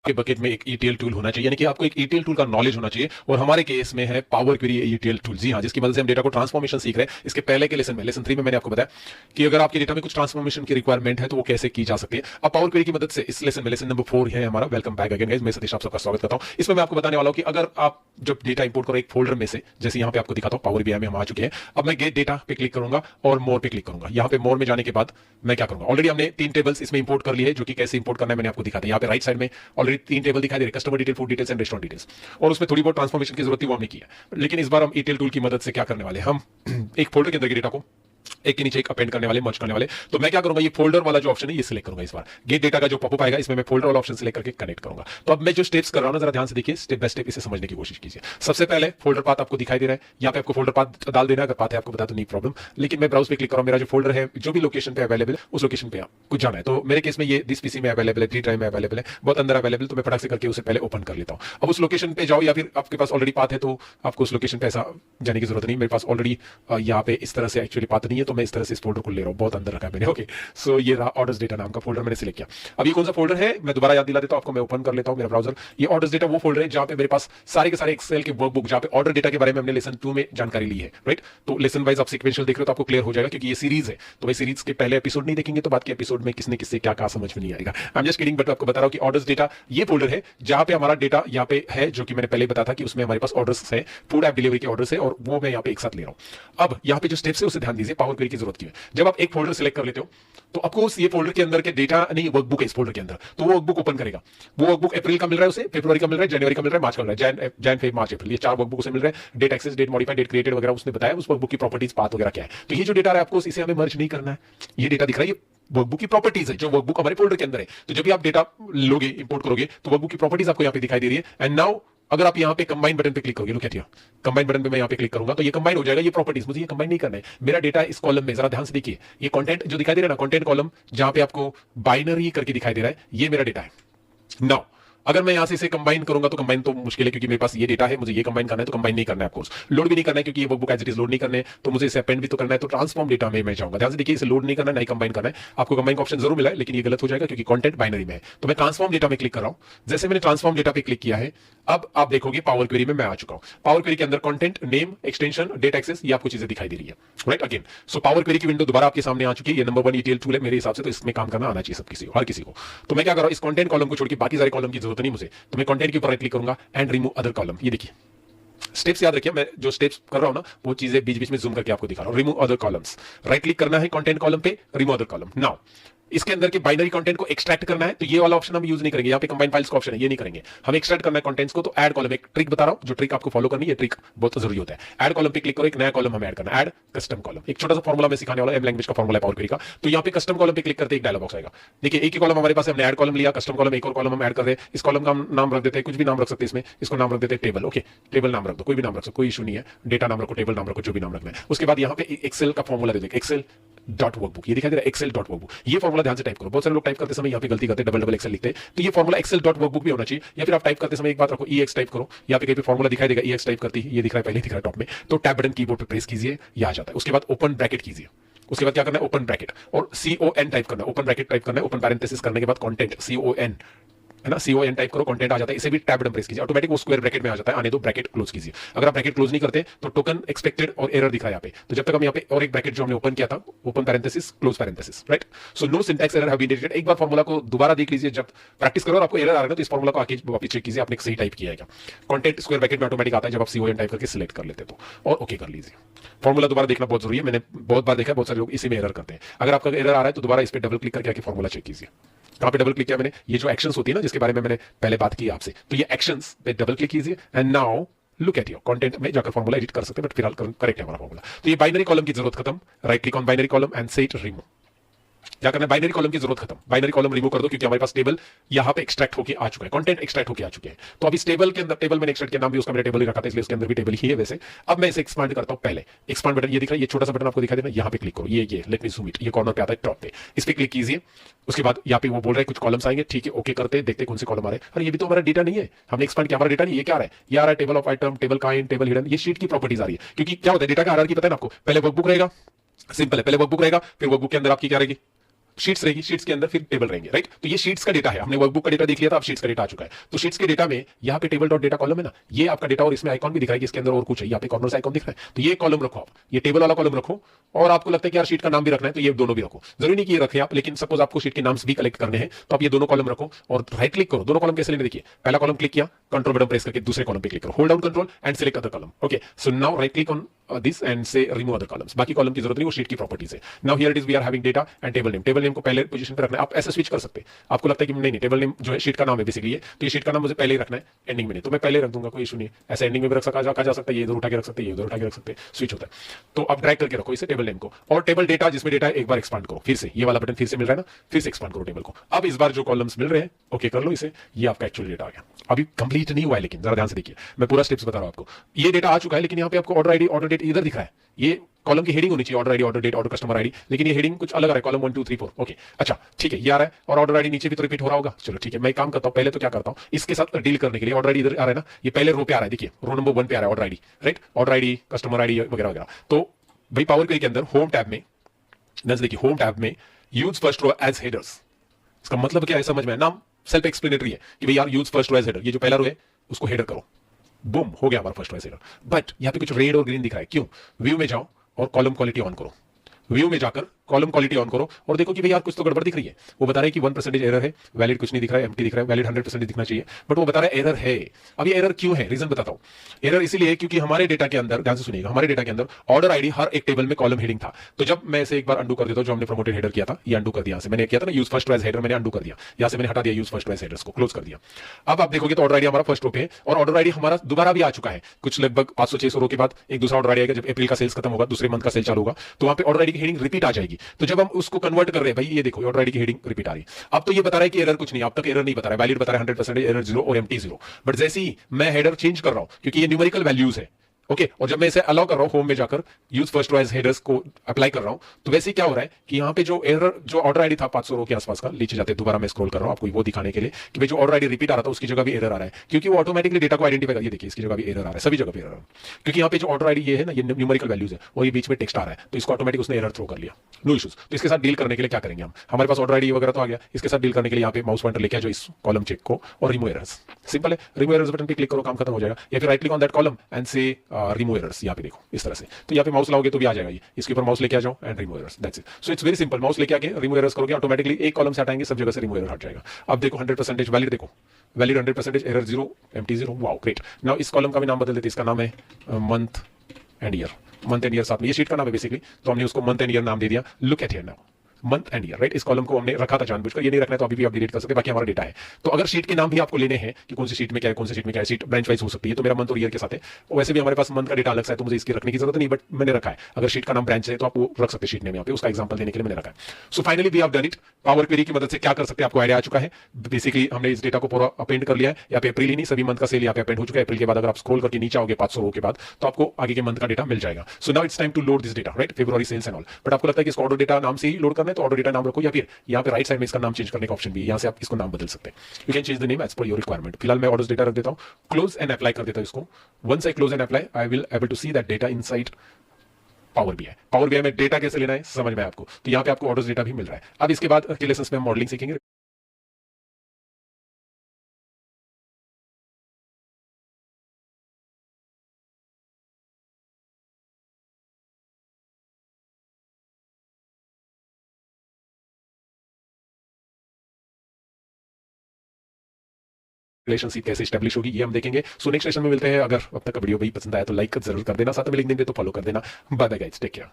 आपके बकेट में एक ETL टूल होना चाहिए, यानी कि आपको एक ETL टूल का नॉलेज होना चाहिए। और हमारे केस में है पावर क्वेरी ETL टूल, जी हाँ, जिसकी मदद से हम डेटा को ट्रांसफॉर्मेशन सीख रहे हैं। इसके पहले के लेसन में, लेसन 3 में मैंने आपको बताया कि अगर आपके डेटा में कुछ ट्रांसफॉर्मेशन की रिक्वायरमेंट है तो वो कैसे की जा सकती है। अब पावर क्वेरी की मदद से इस लेसन में, लेसन नंबर 4 है हमारा। वेलकम बैक अगेन गाइस, मैं सतीश आप सबका स्वागत करता हूं। इसमें मैं आपको बताने वाला हूं कि अगर आप जब डेटा इंपोर्ट करो एक फोल्डर में से, जैसे यहां पे आपको दिखाता हूं पावर BI में हम आ चुके हैं। अब मैं गेट डेटा पे क्लिक करूंगा और मोर पे क्लिक करूंगा। यहां पे मोर में जाने के बाद मैं क्या करूंगा, ऑलरेडी हमने 3 टेबल्स इसमें इंपोर्ट कर लिए हैं, जो कि कैसे इंपोर्ट करना है मैंने आपको दिखा दिया। यहां पे राइट साइड में ऑलरेडी 3 टेबल दिखाई दे रहे हैं, customer detail, food details and restaurant details. और उसमें थोड़ी बहुत ट्रांसफॉर्मेशन की जरूरत थी, वो हमने की है। लेकिन इस बार हम ETL टूल की मदद से क्या करने वाले, हम एक फोल्डर के अंदर के डेटा को एक के नीचे एक अपेंड करने वाले, मर्ज करने वाले। तो मैं क्या करूंगा, ये फोल्डर वाला जो ऑप्शन है ये सिलेक्ट करूंगा। इस बार गेट डेटा का जो पॉपअप आएगा इसमें मैं फोल्डर वाला ऑप्शन सिलेक्ट करके कनेक्ट करूंगा। तो अब मैं जो स्टेप्स कर रहा हूं ना, जरा ध्यान से देखिए, स्टेप बाय स्टेप इसे समझने की कोशिश कीजिए। सबसे पहले फोल्डर पाथ आपको दिखाई दे रहा है, यहां पे आपको फोल्डर पाथ डाल देना है। अगर पाथ है आपको बता तो नहीं प्रॉब्लम, लेकिन मैं ब्राउज पे क्लिक कर रहा हूं। मेरा जो फोल्डर है जो भी लोकेशन पे अवेलेबल है उस लोकेशन पे कुछ जाना है। तो मेरे केस में ये दिस पीसी में अवेलेबल है, डी ड्राइव में अवेलेबल है, बहुत अंदर अवेलेबल। तो मैं फटाक से करके उसे पहले ओपन कर लेता हूं। अब उस लोकेशन पे जाओ, या फिर आपके पास ऑलरेडी पाथ है तो आपको उस लोकेशन पे ऐसा जाने की जरूरत नहीं। मेरे पास ऑलरेडी यहाँ पे इस तरह से एक्चुअली पाथ नहीं है, तो मैं इस तरह से इस फोल्डर को ले रहा हूँ, बहुत अंदर रखा है मैंने। ओके, सो ये रहा ऑर्डर्स डेटा नाम का फोल्डर मैंने सिलेक्ट किया। अब ये कौन सा फोल्डर है मैं दोबारा याद दिला देता हूं आपको, मैं ओपन कर लेता हूं मेरा ब्राउजर। ये ऑर्डर्स डेटा वो फोल्डर है जहां पे मेरे पास सारे के सारे एक्सेल के वर्कबुक, जहां पे ऑर्डर डेटा के बारे में हमने लेसन 2 में जानकारी ली है, राइट। तो लेसन वाइज आप सीक्वेंशियल देख रहे हो तो आपको क्लियर हो जाएगा, क्योंकि ये सीरीज है। तो भाई सीरीज के पहले एपिसोड नहीं देखेंगे तो बाद के एपिसोड में किसने किससे क्या कहा समझ में नहीं आएगा। I am just kidding, but आपको बता रहा हूं कि ऑर्डर्स डेटा ये फोल्डर है जहां पे हमारा डेटा यहाँ पे है, जो कि मैंने पहले बताया था कि उसमें हमारे पास ऑर्डर्स है, फूड ऐप डिलीवरी के ऑर्डर्स है, और वो मैं यहाँ पे एक साथ ले रहा हूं। अब यहाँ पे जो स्टेप्स है उसे ध्यान दीजिए, पावर क्वेरी की जरूरत की है। जब आप एक फोल्डर सिलेक्ट कर लेते हो तो आपको ये फोल्डर के अंदर के डेटा नहीं, वर्कबुक है इस फोल्डर के अंदर, तो वो वर्कबुक ओपन करेगा। वो वर्कबुक अप्रैल का मिल रहा है उसे, फरवरी का मिल रहा है, जनवरी का मिल रहा है, मार्च का मिल रहा है, जैन फेब मार्च अप्रैल, ये 4 वर्कबुक उसे मिल रहा है। Date access, date modified, date created वगैरह उसने बताया, उस वर्कबुक की प्रॉपर्टीज, पाथ वगैरह क्या है। तो ये जो डेटा है आपको इसे हमें मर्ज नहीं करना है। ये डेटा दिख रहा है, ये वर्कबुक की प्रॉपर्टीज है, जो वर्कबुक हमारे फोल्डर के अंदर है। तो जब भी आप डेटा लोगे, इंपोर्ट करोगे, तो वर्कबुक की प्रॉपर्टीज आपको यहाँ पे दिखाई दे रही है। एंड नाउ अगर आप यहाँ पे कंबाइन बटन पे क्लिक करोगे, look at here, combine button पे मैं यहाँ पे क्लिक करूंगा तो ये कंबाइन हो जाएगा। ये प्रॉपर्टीज मुझे ये कंबाइन नहीं करना है, मेरा डेटा इस कॉलम में, जरा ध्यान से देखिए, ये कंटेंट जो दिखाई दे रहा है ना, कंटेंट कॉलम जहां पे आपको बाइनरी करके दिखाई दे रहा है, ये मेरा डेटा है। नाउ अगर मैं यहां से इसे कंबाइन करूंगा तो कंबाइन तो मुश्किल है, क्योंकि मेरे पास ये डेटा है, मुझे ये कंबाइन करना है, तो कंबाइन नहीं करना है आपको, लोड भी नहीं करना है, क्योंकि ये workbook as it is load नहीं करने, तो मुझे इसे अपेंड भी तो करना है। तो ट्रांसफॉर्म डेटा में मैं जाऊंगा, ध्यान से देखिए, इसे लोड नहीं करना है, नहीं कंबाइन करना है। आपको कंबाइन का ऑप्शन जरूर मिला है, लेकिन ये गलत हो जाएगा क्योंकि कंटेंट बाइनरी में है। तो मैं ट्रांसफॉर्म डेटा में क्लिक कर रहा हूं। जैसे मैंने ट्रांसफॉर्म डेटा पे क्लिक किया है, अब आप देखोगे पावर क्वेरी में मैं आ चुका हूं। पावर क्वेरी के अंदर content, name, extension, date access, ये आपको चीजें दिखाई दे रही है, right. Again so power query की विंडो दोबारा आपके सामने आ चुकी है। ये नंबर 1 ETL टूल है मेरे हिसाब से, तो इसमें काम करना आना चाहिए सब किसी को, हर किसी को। तो मैं क्या कर रहा हूं, इस कंटेंट कॉलम को छोड़ के बाकी सारे कॉलम की जरूरत नहीं मुझे, तो मैं कंटेंट के ऊपर क्लिक करूंगा एंड रिमूव अदर कॉलम। ये देखिए स्टेप्स याद रखिए, मैं जो स्टेप्स कर रहा हूं ना वो चीजें बीच बीच में जूम करके आपको दिखा रहा हूं। Remove other columns, right click करना है कंटेंट कॉलम पे, रिमूव अदर कॉलम। नाउ इसके अंदर के बाइनरी कंटेंट को एक्सट्रैक्ट करना है, तो ये वाला ऑप्शन हम यूज नहीं करेंगे। यहाँ पे कंबाइन फाइल्स का ऑप्शन है, ये नहीं करेंगे, हम एक्सट्रैक्ट करना है कंटेंट्स को। तो ऐड कॉलम, एक ट्रिक बता रहा हूं, जो ट्रिक आपको फॉलो करनी है, ट्रिक बहुत जरूरी होता है। ऐड कॉलम पे क्लिक करो, एक नया कॉलम हमें ऐड करना है, ऐड कस्टम कॉलम। एक छोटा सा फॉर्मुला में सिखाने वाला, एम लैंग्वेज का फॉर्मुला है पावर क्वेरी का। तो यहाँ पे कस्टम कॉलम पे क्लिक करते एक डायलॉग बॉक्स आएगा। देखिए एक ही कॉलम हमारे पास है, हमने ऐड कॉलम लिया, कस्टम कॉलम, एक और कॉलम हम ऐड कर रहे हैं। इस कॉलम का नाम रख देते हैं, कुछ भी नाम रख सकते हैं इसमें, इसको नाम रख देते हैं टेबल। ओके, टेबल नाम रख दो, कोई भी नाम रख सकते, कोई इशू नहीं है। डेटा नाम रखो, टेबल नाम रखो, जो भी नाम रखना है। उसके बाद यहाँ पे एक्सेल का फॉर्मुला दे देंगे, एक्सेल डॉट वर्कबुक, ये दिखाई दे रहा है एक्सेल डॉट वर्कबुक। ये फॉर्मुला ध्यान से टाइप करो, बहुत सारे लोग टाइप करते समय यहाँ पे गलती करते हैं, डबल डबल एक्सेल लिखते हैं। तो ये फॉर्मुला एक्सेल डॉट वर्कबुक भी होना चाहिए। या फिर आप टाइप करते समय एक बात रखो, EX टाइप करो, यहाँ पे कहीं पे फॉर्मुला दिखाई देगा, EX टाइप करती है, ये दिख रहा है, पहले दिख रहा है टॉप में। तो टैब बटन कीबोर्ड पे प्रेस कीजिए, ये आ जाता है। उसके बाद ओपन ब्रैकेट कीजिए, उसके बाद क्या करना है, ओपन ब्रैकेट और CON टाइप करना है, ओपन ब्रैकेट टाइप करना है, ओपन पैरेंथेसिस करने के बाद कंटेंट CON है ना, CON टाइप करो, कंटेंट आ जाता है। इसे भी टैब बटन प्रेस कीजिए, ऑटोमेटिक वो स्क्वायर ब्रैकेट में आ जाता है। आने दो, ब्रैकेट क्लोज कीजिए। अगर आप ब्रैकेट क्लोज नहीं करते तो टोकन एक्सपेक्टेड और एरर दिख रहा है यहाँ पे। तो जब तक हम यहाँ पे और एक ब्रैकेट जो हमने ओपन किया था, open parenthesis, close parenthesis, right. So no syntax error have been detected. एक बार फॉर्मूला को दोबारा देख लीजिए, जब प्रैक्टिस करो और आपको एरर आ रहा है तो इस फॉर्मूला को आके वापस चेक कीजिए, आपने सही टाइप किया है क्या। कंटेंट स्क्वायर ब्रैकेट में ऑटोमेटिक आता है जब आप CON टाइप करके सिलेक्ट कर लेते तो, और ओके कर लीजिए। फॉर्मूला दोबारा देखना बहुत जरूरी है, मैंने बहुत बार देखा है, बहुत सारे लोग इसी में एरर करते हैं। अगर आपका एरर आ रहा है तो दोबारा इस पे डबल क्लिक करके आके फॉर्मूला चेक कीजिए। कहां पे डबल क्लिक किया मैंने, ये जो एक्शंस होती है ना जिसके बारे में मैंने पहले बात की आपसे, तो ये एक्शंस पे डबल क्लिक कीजिए and now look at your content में जाकर फॉर्मूला एडिट कर सकते हैं, बट फिलहाल करेक्ट है हमारा फॉर्मूला। तो ये बाइनरी कॉलम की जरूरत खत्म, right click on binary column and set remove. क्या करना है, बाइनरी कॉलम की जरूरत खत्म, बाइनरी कॉलम रिमूव कर दो, क्योंकि हमारे पास टेबल यहाँ पे एक्सट्रैक्ट होकर आ चुका है, कंटेंट एक्सट्रैक्ट होकर आ चुके हैं। तो अब इस टेबल के अंदर, टेबल मैंने एक्सट्रैक्ट किया, नाम भी उसका मैंने टेबल ही रखा था, इसलिए उसके अंदर भी टेबल ही है वैसे। अब मैं इसे एक्सपांड करता हूं। पहले एक्सपांड बटन ये दिख रहा है, ये छोटा सा बटन आपको दिखाई दे रहा है, यहाँ पे क्लिक करो, ये लेट मी जूम इट, ये कॉर्नर पे आता है टॉप पे, इस पे क्लिक कीजिए। उसके बाद यहाँ पे वो बोल रहा है कुछ कॉलम्स आएंगे, ठीक है, ओके करते हैं, देखते कौन से कॉलम आ रहे हैं। अरे ये भी तो हमारा डेटा नहीं है, हमने एक्सपांड किया, हमारा डेटा नहीं, ये क्या आ रहा है, ये आ रहा है table of item, table kind, table hidden, ये शीट की प्रॉपर्टीज आ रही है। क्योंकि क्या होता है डेटा का हायरार्की पता है ना आपको, पहले वर्कबुक रहेगा, सिंपल है, पहले वर्कबुक रहेगा, फिर वर्कबुक के अंदर आपकी क्या रहेगी, शीट्स रहेगी, शीट्स के अंदर फिर टेबल रहेंगे, राइट। तो ये शीट्स का डेटा है, हमने वर्कबुक का डेटा देख लिया था, अब शीट्स का डेटा आ चुका है। तो शीट्स के डेटा में यहाँ पे टेबल डॉट डेटा कॉलम है ना, ये आपका डेटा, और इसमें आइकॉन भी दिख रहा है कि इसके अंदर और कुछ है, यहाँ पे कॉर्नर से आइकॉन दिख रहा है। तो ये कॉलम रखो आप, ये टेबल वाला कॉलम रखो, और आपको लगता है कि यार शीट का नाम भी रखना है तो ये दोनों भी रखो। जरूरी नहीं कि ये रखें आप, लेकिन सपोज आपको शीट के नाम्स भी कलेक्ट करने हैं तो आप ये दोनों कॉलम रखो और राइट क्लिक करो। दोनों कॉलम कैसे लेने, देखिए पहला कॉलम क्लिक किया, कंट्रोल बटन प्रेस करके दूसरे कॉलम पे क्लिक करो, hold down control and select other column. Okay, so now right click on this and say remove other columns. बाकी कॉलम की जरूरत नहीं, वो शीट की प्रॉपर्टीज है। Now here it is we are having data and table name. Table name को पहले position पे रखना है, आप ऐसे स्विच कर सकते हैं। आपको लगता है कि नहीं टेबल नेम जो है शीट का नाम है बेसिकली, तो ये शीट का नाम मुझे पहले ही रखना है, एंडिंग में नहीं, तो मैं पहले रख दूंगा, कोई इशू नहीं। ऐसे एंडिंग में भी रख सकता जा सकता है, ये इधर उठा के रख सकते हैं, ये उधर उठा के रख सकते हैं, स्विच होता है। तो आप ड्रैग करके रखो इसे टेबल नेम को, और टेबल डेटा जिसमें डेटा एक बार एक्सपांड करो, फिर से ये वाला बटन फिर से मिल रहा है ना, फिर से एक्सपांड करो टेबल को। अब इस बार जो कॉलम्स मिल रहे हैं ओके कर लो इसे, ये आपका एक्चुअल डेटा आ गया। अभी कंप्लीट नहीं हुआ है, लेकिन जरा ध्यान से देखिए, मैं पूरा स्टेप्स बता रहा हूं आपको। ये डेटा आ चुका है, लेकिन यहाँ पे आपको ऑर्डर आईडी ऑर्डर डेट इधर दिख रहा है। ये कॉलम की हेडिंग होनी चाहिए order ID order date order customer ID, लेकिन ये हेडिंग कुछ अलग आ रहा है, कॉलम 1 2 3 4। ओके अच्छा ठीक है, ये आ रहा है, और ऑर्डर आईडी नीचे भी तो रिपीट हो रहा होगा। चलो ठीक है, मैं काम करता हूं, पहले तो क्या करता हूं, इसके साथ डील करने के लिए ऑर्डर आईडी इधर आ रहा है ना, ये पहले रो पे आ रहा है, देखिए रो नंबर 1 पे आ रहा है order ID, right. Order ID customer ID वगैरह वगैरह। तो भाई पावर क्वेरी के अंदर होम टैब में, देखिए होम टैब में use first row as headers. इसका मतलब क्या है समझ में, नाम सेल्फ एक्सप्लेनेटरी है कि भाई यार use first row as header, ये जो पहला रो है उसको हेडर करो, बूम हो गया हमारा first row as header. But यहाँ पे कुछ रेड और ग्रीन दिख रहा है, क्यों? व्यू में जाओ और कॉलम क्वालिटी ऑन करो, व्यू में जाकर कॉलम क्वालिटी ऑन करो और देखो कि भाई यार कुछ तो गड़बड़ दिख रही है। वो बता रहा है कि 1% एरर है, वैलिड कुछ नहीं दिख रहा है, एम्प्टी दिख रहा है, वैलिड 100% दिखना चाहिए, बट वो बता रहा है एरर है। अब ये एरर क्यों है, रीजन बताता हूं। एरर इसीलिए है क्योंकि हमारे डेटा के अंदर, ध्यान से सुनिएगा, हमारे डेटा के अंदर ऑर्डर आईडी हर एक टेबल में कॉलम हेडिंग था। तो जब मैं इसे एक बार अंडू कर देता हूं, जो हमने प्रमोटेड हेडर किया था, ये अंडू कर दिया, मैंने किया था ना यूज फर्स्ट एज हेडर, मैंने अंडू कर दिया, यहां से मैंने हटा दिया यूज फर्स्ट एज हेडर्स को, क्लोज कर दिया। अब आप देखोगे तो ऑर्डर आईडी हमारा फर्स्ट रो पे है, और ऑर्डर आईडी हमारा दोबारा भी आ चुका है, कुछ लगभग 500-600 रो के बाद एक दूसरा ऑर्डर आईडी आएगा, जब अप्रैल का सेल्स खत्म होगा, दूसरे मंथ का सेल चालू होगा, तो वहां पे ऑर्डर आईडी की हेडिंग रिपीट आ जाएगी। तो जब हम उसको कन्वर्ट कर रहे हैं, भाई ये देखो ऑर्डर आईडी की हेडिंग रिपीट आ रही है। अब तो ये बता रहा है कि एरर कुछ नहीं, अब तक एरर नहीं बता रहा है, वैलिड बता रहा है 100%, एरर 0 और एम्प्टी 0। बट जैसे ही मैं हेडर चेंज कर रहा हूं, क्योंकि ये न्यूमेरिकल वैल्यूज है, ओके, और जब मैं इसे अलाउ कर रहा हूं होम में जाकर use first row as headers को अप्लाई कर रहा हूं, तो वैसे क्या हो रहा है कि यहाँ पे जो एरर, जो ऑर्डर आईडी था 500 रो के आसपास का, नीचे जाते दोबारा मैं स्क्रॉल कर रहा हूं आपको वो दिखाने के लिए कि भाई जो ऑर्डर आईडी रिपीट आ रहा था उसकी जगह भी एरर आ रहा है, क्योंकि वो ऑटोमेटिकली डेटा को आइडेंटिफाई कर, ये देखिए इसकी जगह भी एरर आ रहा है, सभी जगह पे एरर आ रहा है, क्योंकि यहाँ पे जो ऑर्डर आईडी ये है ना, ये न्यूमेरिकल वैल्यूज है और ये बीच में टेक्स्ट आ रहा है, तो इसको ऑटोमेटिक उसने एरर थ्रो कर लिया, नो इश्यूज। तो इसके साथ डील करने के लिए क्या करेंगे हम, हमारे पास ऑर्डर आईडी वगैरह तो आ गया, इसके साथ डील करने के लिए यहाँ पे माउस पॉइंटर लेके आ जाओ इस कॉलम चेक को और रिमूव एरर्स, सिंपल है, रिमूव एरर्स बटन पे क्लिक करो, काम खत्म हो जाएगा। या फिर right click on that column and say remove errors, यहाँ पे देखो इस तरह से, तो यहाँ पे माउस लाओगे तो भी आ जाएगा, ये इसके ऊपर माउस लेके आ जाओ and remove errors, that's it. So it's very simple, mouse लेके आके रिमूव एरर्स करोगे, ऑटोमेटिकली एक कॉलम से हटाएंगे, सब जगह से रिमूव एरर हट जाएगा। अब देखो 100% वैलिड, देखो valid 100%, error 0, empty 0, wow great. Now इस कॉलम का भी नाम बदल देते, इसका नाम है month and year, month and year साथ में, ये शीट का नाम है बेसिकली, तो हमने उसको मंथ एंड ईयर नाम दे दिया। Look at here now, month and year, right. इस कॉलम को हमने रखा था जानबूझकर, ये नहीं रखना है तो अभी भी आप डिलीट कर सकते हैं, बाकी हमारा डेटा है। तो अगर शीट के नाम भी आपको लेने हैं कि कौन सी शीट में क्या है, कौन सी शीट में क्या है, शीट ब्रांच वाइज हो सकती है, तो मेरा मंथ और ईयर के साथ है, वैसे भी हमारे पास मंथ का डेटा अलग से है, तो मुझे इसकी रखने की जरूरत नहीं, बट मैंने रखा है। अगर शीट का नाम ब्रांच है तो आप वो रख सकते हैं शीट नेम, यहाँ पे उसका एग्जांपल देने के लिए मैंने रखा है। So finally we have done it, power query की मदद से क्या कर सकते हैं आपको आइडिया आ चुका है। बेसिकली हमने इस डेटा को पूरा अपेंड कर लिया है, यहाँ पे अप्रैल ही नहीं सभी मंथ का सेल यहाँ पे अपेंड हो चुका है। अप्रैल के बाद अगर आप स्क्रॉल करके नीचे आओगे 500 रो के बाद, तो आपको आगे के मंथ का डेटा मिल जाएगा। So now it's time to load this data, right, फरवरी सेल्स एंड ऑल। बट आपको लगता है कि इसको ऑर्डर डेटा नाम से ही लोड करना है, तो ऑर्डर डेटा नाम रखो, या फिर यहाँ पे राइट साइड में इसका नाम चेंज करने का ऑप्शन भी है, यहाँ से आप इसको नाम बदल सकते हैं। You can change the name as per your requirement. फिलहाल मैं ऑर्डर्स डेटा रख देता हूँ, क्लोज एंड अप्लाई कर देता हूँ इसको। Once I close and apply, I will able to see that data inside power BI. Power BI में डेटा कैसे लेना है समझ में आपको, तो यहाँ पे आपको ऑर्डर्स डेटा भी मिल रहा है। अब इसके बाद अगले लेसन्स में हम मॉडलिंग सीखेंगे। रिलेशनशिप कैसे स्टैब्लिश होगी ये हम देखेंगे। सो नेक्स्ट सेशन में मिलते हैं। अगर अब तक वीडियो भी पसंद आया तो लाइक जरूर कर देना, साथ में लिंक देंगे तो फॉलो कर देना। Bye bye guys, take care.